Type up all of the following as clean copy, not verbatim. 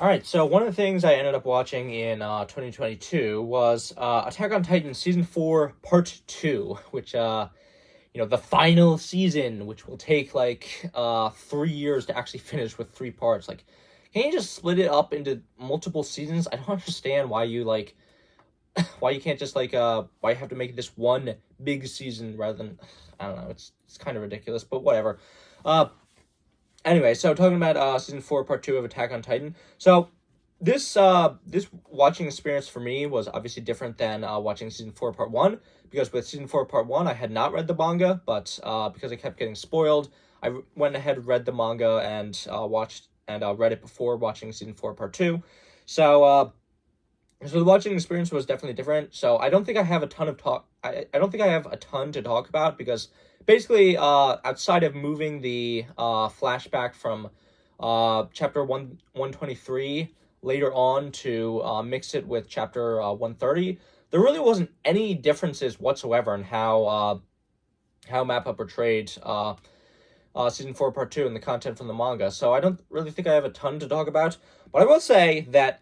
All right, so one of the things I ended up watching in 2022 was Attack on Titan Season 4, Part 2, which, the final season, which will take like 3 years to actually finish with three parts. Like, can you just split it up into multiple seasons? I don't understand why why you can't just why you have to make this one big season rather than, I don't know, it's kind of ridiculous, but whatever. Uh, Anyway, so talking about season 4, part 2 of Attack on Titan. So this watching experience for me was obviously different than watching season 4, part 1, because with season 4, part 1, I had not read the manga, but because I kept getting spoiled, went ahead, read the manga, and watched and read it before watching season 4, part 2. So so the watching experience was definitely different. So I don't think I have a ton of talk. I don't think I have a ton to talk about because basically, outside of moving the flashback from chapter 123 later on to mix it with chapter 130, there really wasn't any differences whatsoever in how Mappa portrayed season 4 part 2 and the content from the manga. So I don't really think I have a ton to talk about, but I will say that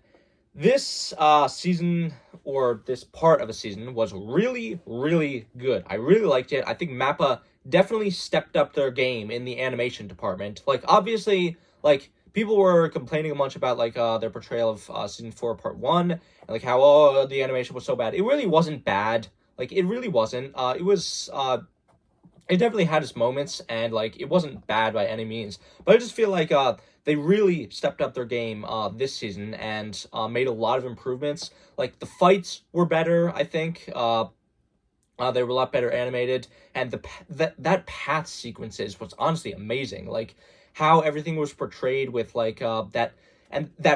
this season, or this part of a season, was really, really good. I really liked it. I think Mappa definitely stepped up their game in the animation department. Like, obviously, like, people were complaining a bunch about, like, their portrayal of season 4, part 1, and, like, how, oh, the animation was so bad. It really wasn't bad. Like, it really wasn't. It definitely had its moments, and like it wasn't bad by any means. But I just feel like they really stepped up their game this season and made a lot of improvements. Like the fights were better, I think. They were a lot better animated, and that path sequences was honestly amazing. Like how everything was portrayed with like that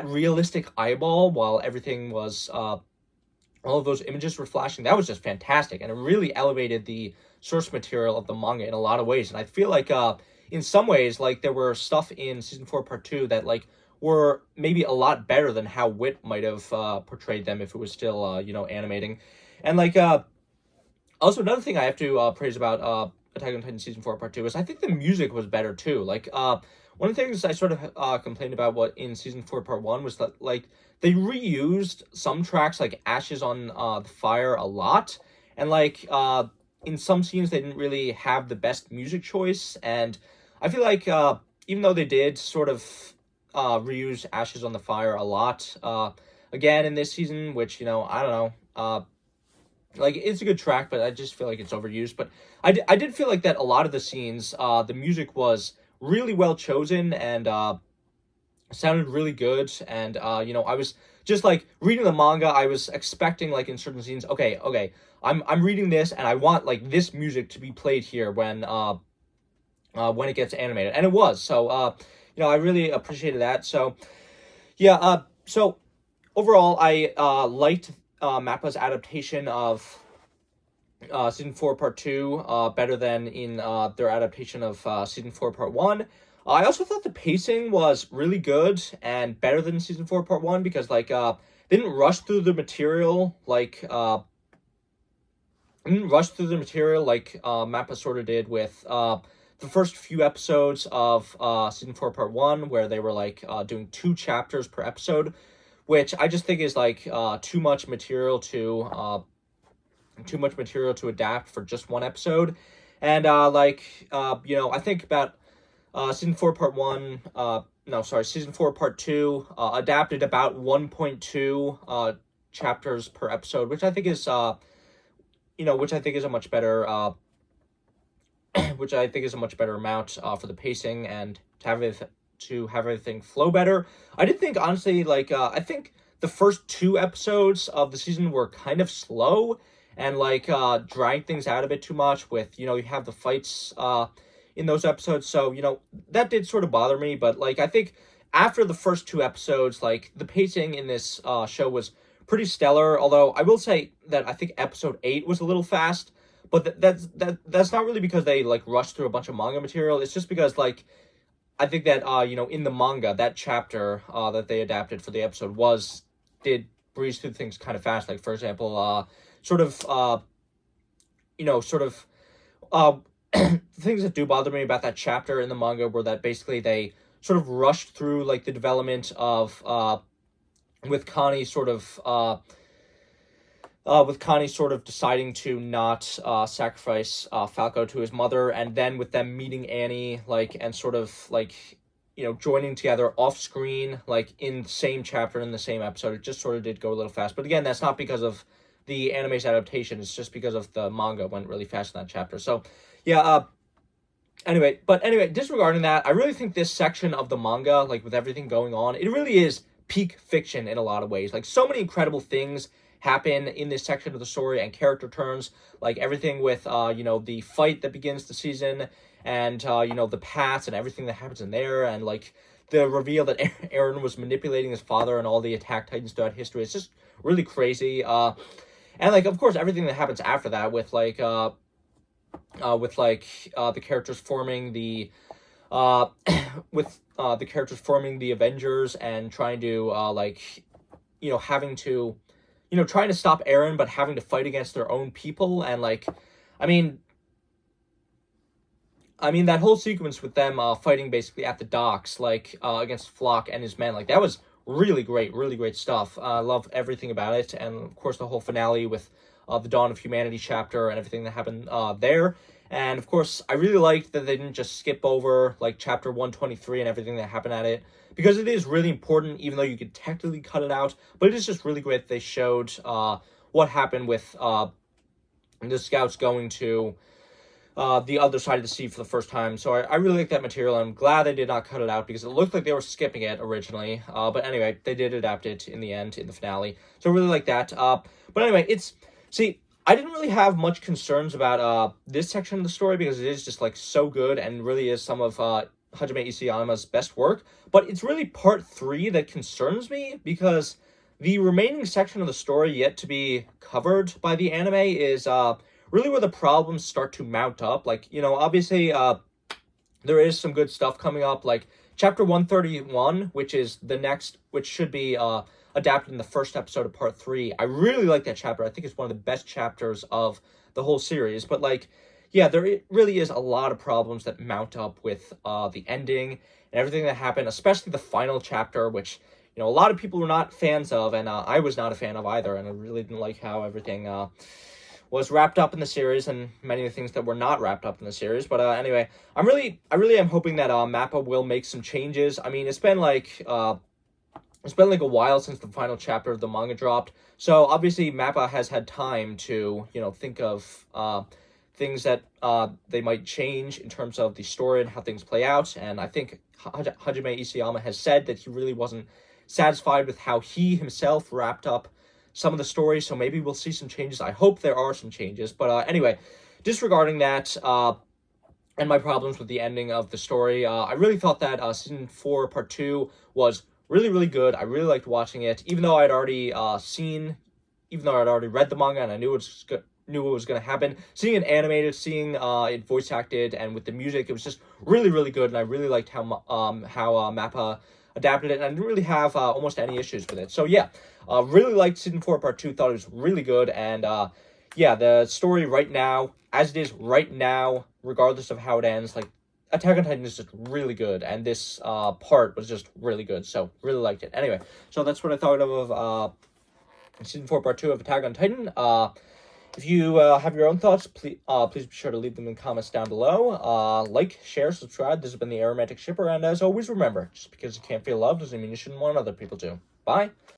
realistic eyeball, while everything was all of those images were flashing. That was just fantastic, and it really elevated the source material of the manga in a lot of ways. And I feel like in some ways, like there were stuff in season 4 part 2 that like were maybe a lot better than how Wit might have portrayed them if it was still animating. And like also another thing I have to praise about Attack on Titan season 4 part 2 is I think the music was better too. Like one of the things I sort of complained about what in season 4 part 1 was that like they reused some tracks like Ashes on the Fire a lot, and like in some scenes they didn't really have the best music choice. And I feel like even though they did sort of reuse Ashes on the Fire a lot again in this season, which I don't know, like it's a good track, but I just feel like it's overused. But I did feel like that a lot of the scenes, the music was really well chosen and sounded really good. And I was just like reading the manga, I was expecting like in certain scenes, okay, I'm reading this and I want like this music to be played here when it gets animated, and it was. So I really appreciated that. So yeah, so overall I liked Mappa's adaptation of season 4 part 2 better than in their adaptation of season 4 part 1. I also thought the pacing was really good and better than season 4 part 1 because like they didn't rush through the material like Mappa sort of did with the first few episodes of season 4 part 1, where they were like doing 2 chapters per episode, which I just think is like too much material to adapt for just one episode. And I think about season 4 part 1 no, sorry, season 4 part 2 adapted about 1.2 chapters per episode, which I think is a much better which I think is a much better amount for the pacing and to have everything flow better. I did think honestly, like I think the first 2 episodes of the season were kind of slow and like dragged things out a bit too much. With you have the fights in those episodes, so that did sort of bother me. But like I think after the first 2 episodes, like the pacing in this show was pretty stellar. Although I will say that I think episode 8 was a little fast, but that's not really because they like rushed through a bunch of manga material. It's just because like I think that in the manga, that chapter that they adapted for the episode did breeze through things kind of fast. Like for example, things that do bother me about that chapter in the manga were that basically they sort of rushed through like the development of with Connie sort of deciding to not sacrifice Falco to his mother, and then with them meeting Annie, like, and sort of like, joining together off screen, like in the same chapter in the same episode. It just sort of did go a little fast, but again, that's not because of the anime's adaptation. It's just because of the manga went really fast in that chapter. So yeah. Anyway, disregarding that, I really think this section of the manga, like with everything going on, it really is peak fiction in a lot of ways. Like, so many incredible things happen in this section of the story and character turns, like everything with the fight that begins the season, and the past and everything that happens in there, and like the reveal that Eren was manipulating his father and all the Attack Titans throughout history. It's just really crazy. And like, of course, everything that happens after that with the characters forming the the characters forming the Avengers and trying to having to trying to stop Eren, but having to fight against their own people. And like, I mean that whole sequence with them fighting basically at the docks, like against Flock and his men, like that was really great stuff. I love everything about it, and of course the whole finale with the Dawn of Humanity chapter and everything that happened there. And of course, I really liked that they didn't just skip over like chapter 123 and everything that happened at it, because it is really important, even though you could technically cut it out. But it is just really great that they showed what happened with the scouts going to the other side of the sea for the first time. So I really like that material. I'm glad they did not cut it out, because it looked like they were skipping it originally. But anyway, they did adapt it in the end, in the finale. So I really like that. But anyway, I didn't really have much concerns about this section of the story, because it is just like so good and really is some of Hajime Isayama's best work. But it's really part 3 that concerns me, because the remaining section of the story yet to be covered by the anime is really where the problems start to mount up. Like, obviously there is some good stuff coming up, like chapter 131, which should be adapted in the first episode of part 3. I really like that chapter. I think it's one of the best chapters of the whole series. But like, yeah, there really is a lot of problems that mount up with the ending and everything that happened, especially the final chapter, which a lot of people were not fans of, and I was not a fan of either. And I really didn't like how everything was wrapped up in the series, and many of the things that were not wrapped up in the series. But anyway, I really am hoping that Mappa will make some changes. I mean, it's been like a while since the final chapter of the manga dropped, so obviously Mappa has had time to think of things that they might change in terms of the story and how things play out. And I think Hajime Isayama has said that he really wasn't satisfied with how he himself wrapped up some of the story, so maybe we'll see some changes. I hope there are some changes. But anyway, disregarding that and my problems with the ending of the story, I really thought that season 4 part 2 was really good. I really liked watching it, even though I'd already read the manga and I knew what was going to happen. Seeing it animated, seeing it voice acted, and with the music, it was just really good. And I really liked how Mappa adapted it, and I didn't really have almost any issues with it. So yeah, really liked season 4 part 2. Thought it was really good. And yeah, the story right now, as it is right now, regardless of how it ends, like, Attack on Titan is just really good, and this part was just really good, so really liked it. Anyway, so that's what I thought of season 4 part 2 of Attack on Titan. If you have your own thoughts, please be sure to leave them in comments down below. Like, share, subscribe. This has been the Aromantic Shipper, and as always, remember, just because you can't feel love doesn't mean you shouldn't want other people to. Bye!